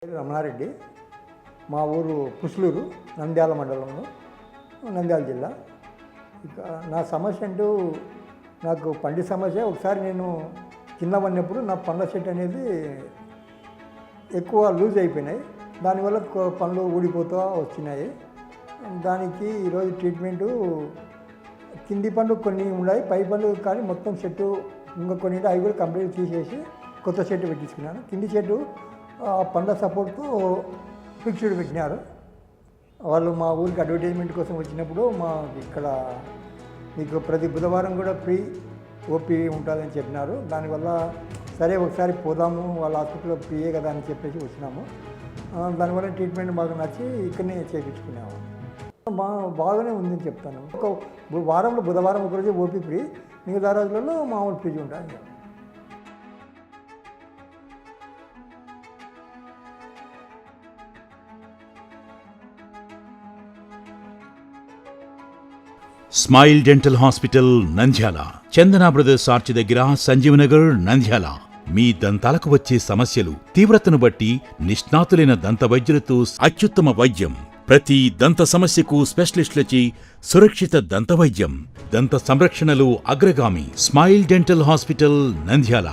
రమణారెడ్డి, మా ఊరు పుస్లూరు, నంద్యాల మండలంలో, నంద్యాల జిల్లా. ఇక నా సమస్య అంటూ నాకు పండి సమస్య. ఒకసారి నేను కింద పడినప్పుడు నా పండ్ల చెట్టు అనేది ఎక్కువ లూజ్ అయిపోయినాయి. దానివల్ల పండ్లు ఊడిపోతూ వచ్చినాయి. దానికి ఈరోజు ట్రీట్మెంటు కింది పండ్లు కొన్ని ఉన్నాయి, పై పండ్లు కానీ మొత్తం చెట్టు ఇంకా కొన్ని అవి కూడా కంప్లీట్ తీసేసి కొత్త చెట్టు పెట్టించుకున్నాను. కింది చెట్టు పండ్ల సపోర్ట్తో ఫిక్స్డ్ పెట్టినారు. వాళ్ళు మా ఊరికి అడ్వర్టైజ్మెంట్ కోసం వచ్చినప్పుడు మా ఇక్కడ మీకు ప్రతి బుధవారం కూడా ఫ్రీ ఓపీ ఉంటుందని చెప్పినారు. దానివల్ల సరే ఒకసారి పోదాము, వాళ్ళ హాస్పిటల్లో ఫ్రీయే కదా అని చెప్పేసి వచ్చినాము. దానివల్ల ట్రీట్మెంట్ బాగా నచ్చి ఇక్కడనే చేయించుకున్నాము. బాగానే ఉందని చెప్తాను. ఒక వారంలో బుధవారం ఒకరోజు ఓపీ ఫ్రీ, మిగతా రోజులలో మామూలు ఫీజు ఉంటుంది. స్మైల్ డెంటల్ హాస్పిటల్ నంద్యాల, చందన బ్రదర్స్ ఆర్చ్ దగ్గర, సంజీవనగర్, నంద్యాల. మీ దంతాలకు వచ్చే సమస్యలు తీవ్రతను బట్టి నిష్ణాతులైన దంత వైద్యులతో అత్యుత్తమ వైద్యం. ప్రతి దంత సమస్యకు స్పెషలిస్టులచే సురక్షిత దంత వైద్యం. దంత సంరక్షణలో అగ్రగామి. Smile dental hospital Nandyal.